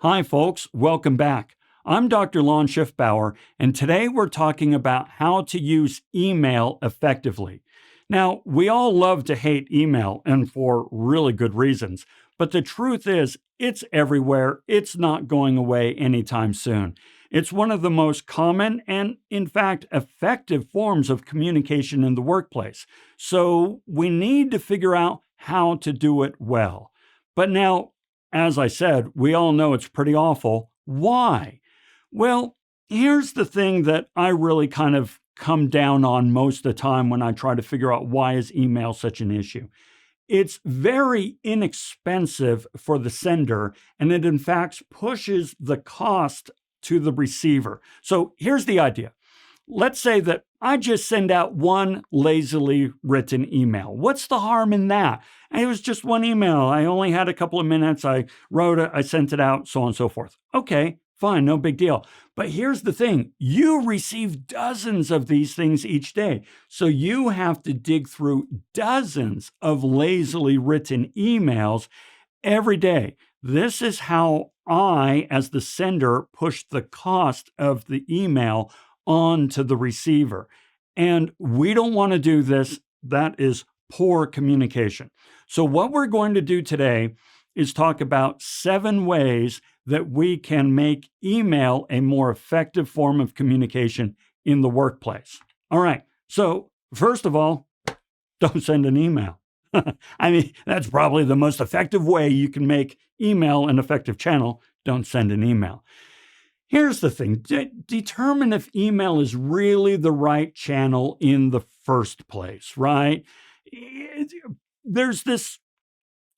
Hi, folks. Welcome back. I'm Dr. Lon Schiffbauer, and today we're talking about how to use email effectively. Now, we all love to hate email, and for really good reasons. But the truth is, it's everywhere. It's not going away anytime soon. It's one of the most common and, in fact, effective forms of communication in the workplace. So we need to figure out how to do it well. But now, as I said, we all know it's pretty awful. Why? Well, here's the thing that I really kind of come down on most of the time when I try to figure out why is email such an issue. It's very inexpensive for the sender, and it in fact pushes the cost to the receiver. So here's the idea. Let's say that I just send out one lazily written email. What's the harm in that? It was just one email. I only had a couple of minutes. I wrote it, I sent it out, so on and so forth. Okay, fine, no big deal. But here's the thing. You receive dozens of these things each day. So you have to dig through dozens of lazily written emails every day. This is how I, as the sender, push the cost of the email on to the receiver. And we don't want to do this. That is poor communication. So what we're going to do today is talk about 7 ways that we can make email a more effective form of communication in the workplace. All right. So first of all, don't send an email. I mean, that's probably the most effective way you can make email an effective channel. Don't send an email. Here's the thing. Determine if email is really the right channel in the first place, right? There's this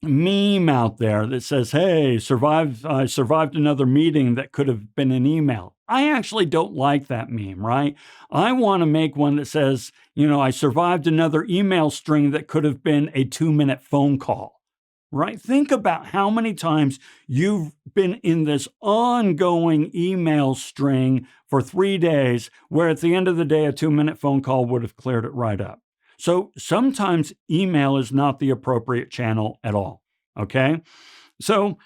meme out there that says, hey, I survived another meeting that could have been an email. I actually don't like that meme, right? I want to make one that says, I survived another email string that could have been a 2-minute phone call. Right? Think about how many times you've been in this ongoing email string for 3 days, where at the end of the day, a 2-minute phone call would have cleared it right up. So sometimes email is not the appropriate channel at all. Okay? So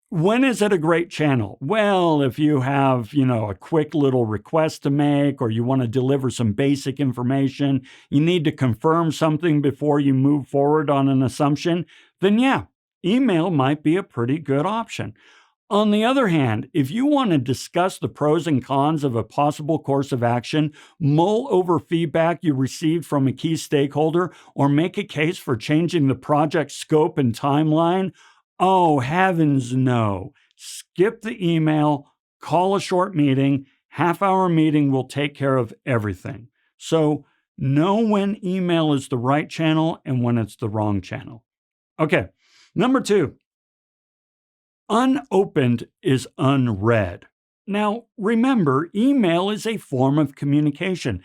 when is it a great channel? Well, if you have, a quick little request to make, or you want to deliver some basic information, you need to confirm something before you move forward on an assumption, then yeah, email might be a pretty good option. On the other hand, if you want to discuss the pros and cons of a possible course of action, mull over feedback you received from a key stakeholder, or make a case for changing the project scope and timeline, oh, heavens no. Skip the email, call a short meeting. Half-hour meeting will take care of everything. So know when email is the right channel and when it's the wrong channel. Okay, number 2. Unopened is unread. Now, remember, email is a form of communication,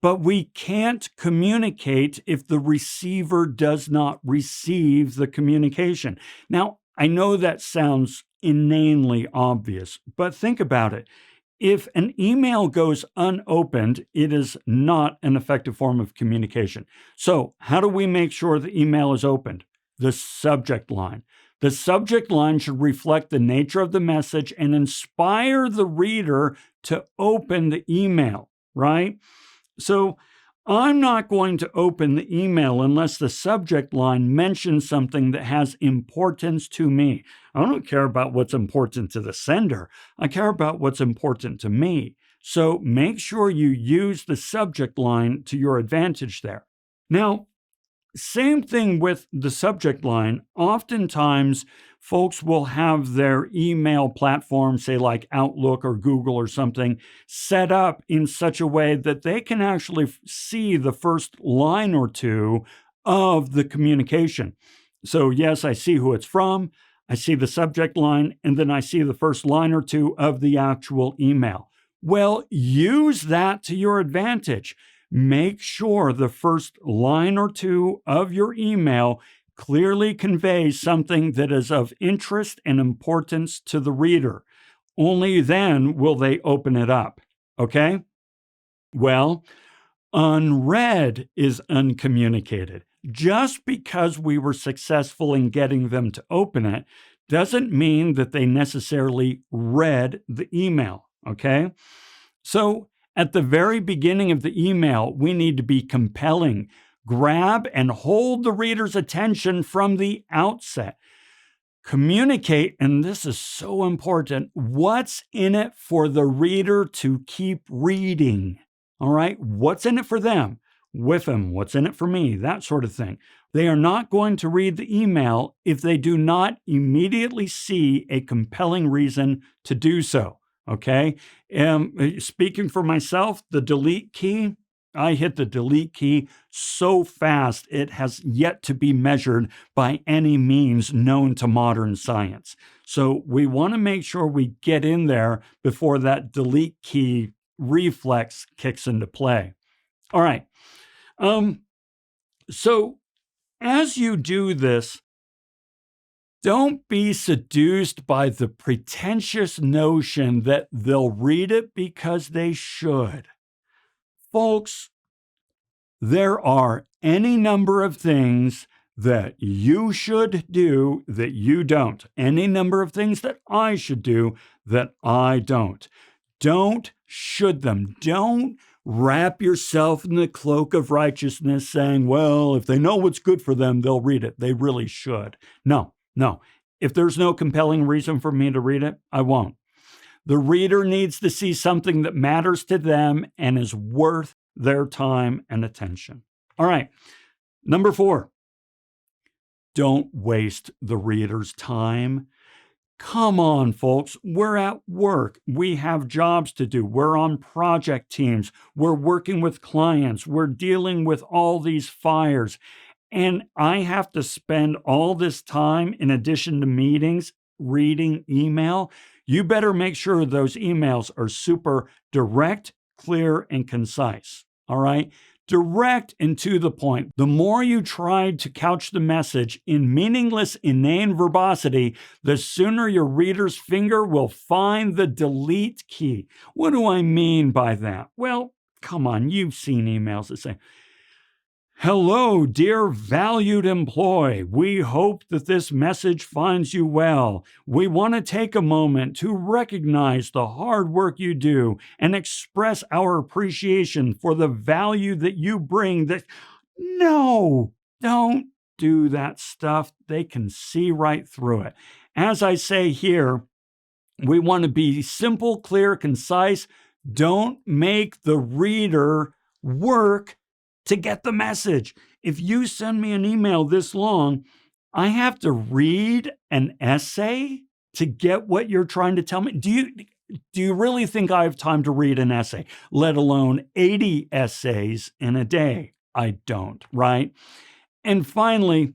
but we can't communicate if the receiver does not receive the communication. Now, I know that sounds inanely obvious, but think about it. If an email goes unopened, it is not an effective form of communication. So, how do we make sure the email is opened? The subject line. The subject line should reflect the nature of the message and inspire the reader to open the email, right? So I'm not going to open the email unless the subject line mentions something that has importance to me. I don't care about what's important to the sender. I care about what's important to me. So make sure you use the subject line to your advantage there. Now, same thing with the subject line. Oftentimes, folks will have their email platform, say like Outlook or Google or something, set up in such a way that they can actually see the first line or two of the communication. So yes, I see who it's from, I see the subject line, and then I see the first line or two of the actual email. Well, use that to your advantage. Make sure the first line or two of your email clearly conveys something that is of interest and importance to the reader. Only then will they open it up. Okay? Well, unread is uncommunicated. Just because we were successful in getting them to open it doesn't mean that they necessarily read the email, okay? So at the very beginning of the email, we need to be compelling. Grab and hold the reader's attention from the outset. Communicate, and this is so important, what's in it for the reader to keep reading. All right, what's in it for them? With them, what's in it for me? That sort of thing. They are not going to read the email if they do not immediately see a compelling reason to do so. Okay, speaking for myself, the delete key, I hit the delete key so fast it has yet to be measured by any means known to modern science. So we want to make sure we get in there before that delete key reflex kicks into play. All right. So as you do this, don't be seduced by the pretentious notion that they'll read it because they should. Folks, there are any number of things that you should do that you don't. Any number of things that I should do that I don't. Don't should them. Don't wrap yourself in the cloak of righteousness saying, well, if they know what's good for them, they'll read it. They really should. No. If there's no compelling reason for me to read it, I won't. The reader needs to see something that matters to them and is worth their time and attention. All right. Number 4, don't waste the reader's time. Come on, folks. We're at work. We have jobs to do. We're on project teams. We're working with clients. We're dealing with all these fires. And I have to spend all this time, in addition to meetings, reading email. You better make sure those emails are super direct, clear, and concise. All right? Direct and to the point. The more you try to couch the message in meaningless, inane verbosity, the sooner your reader's finger will find the delete key. What do I mean by that? Well, come on, you've seen emails that say, hello, dear valued employee. We hope that this message finds you well. We want to take a moment to recognize the hard work you do and express our appreciation for the value that you bring. No, don't do that stuff. They can see right through it. As I say here, we want to be simple, clear, concise. Don't make the reader work to get the message. If you send me an email this long, I have to read an essay to get what you're trying to tell me. Do you really think I have time to read an essay, let alone 80 essays in a day? I don't, right? And finally,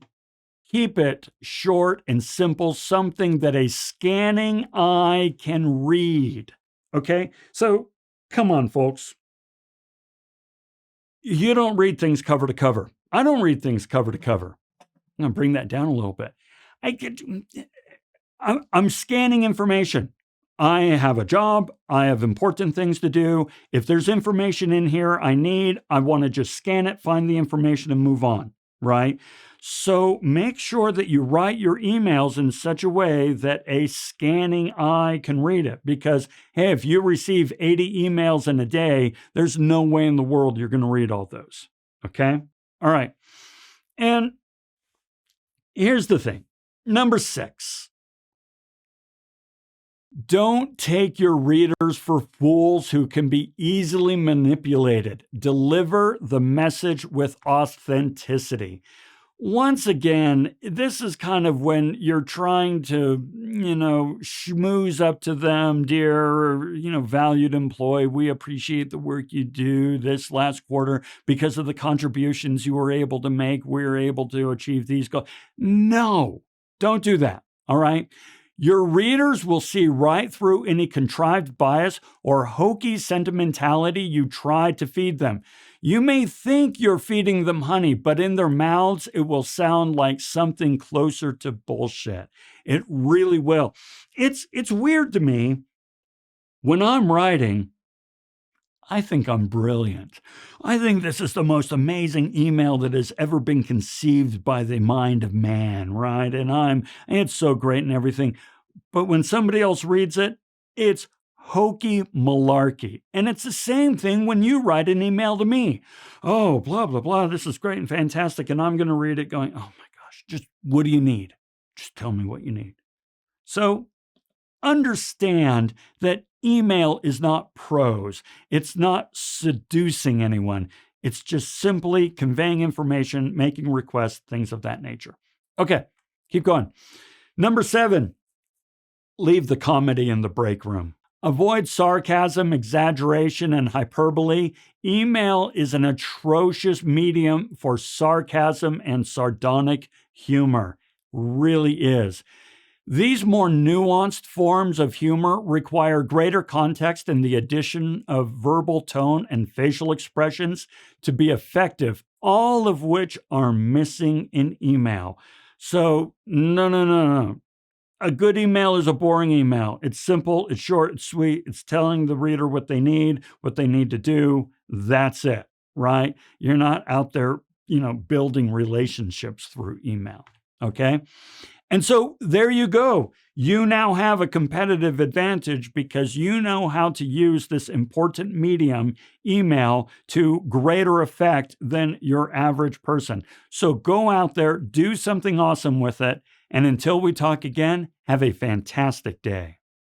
keep it short and simple, something that a scanning eye can read. Okay? So come on, folks. You don't read things cover to cover. I don't read things cover to cover. I'm going to bring that down a little bit. I'm scanning information. I have a job. I have important things to do. If there's information in here I want to just scan it, find the information, and move on, right? So make sure that you write your emails in such a way that a scanning eye can read it. Because, hey, if you receive 80 emails in a day, there's no way in the world you're going to read all those. Okay? All right. And here's the thing. Number 6. Don't take your readers for fools who can be easily manipulated. Deliver the message with authenticity. Once again, this is kind of when you're trying to, schmooze up to them, dear, valued employee, we appreciate the work you do this last quarter. Because of the contributions you were able to make, we were able to achieve these goals. No, don't do that, all right? Your readers will see right through any contrived bias or hokey sentimentality you try to feed them. You may think you're feeding them honey, but in their mouths, it will sound like something closer to bullshit. It really will. It's weird to me. When I'm writing, I think I'm brilliant. I think this is the most amazing email that has ever been conceived by the mind of man, right? It's so great and everything. But when somebody else reads it, it's hokey malarkey. And it's the same thing when you write an email to me. Oh, blah, blah, blah. This is great and fantastic. And I'm going to read it going, oh my gosh, just what do you need? Just tell me what you need. So understand that email is not prose. It's not seducing anyone. It's just simply conveying information, making requests, things of that nature. Okay, keep going. Number 7, leave the comedy in the break room. Avoid sarcasm, exaggeration, and hyperbole. Email is an atrocious medium for sarcasm and sardonic humor. Really is. These more nuanced forms of humor require greater context and the addition of verbal tone and facial expressions to be effective, all of which are missing in email. So, no. A good email is a boring email. It's simple, it's short, it's sweet, it's telling the reader what they need to do. That's it, right? You're not out there, building relationships through email, okay? And so there you go. You now have a competitive advantage because you know how to use this important medium, email, to greater effect than your average person. So go out there, do something awesome with it. And until we talk again, have a fantastic day.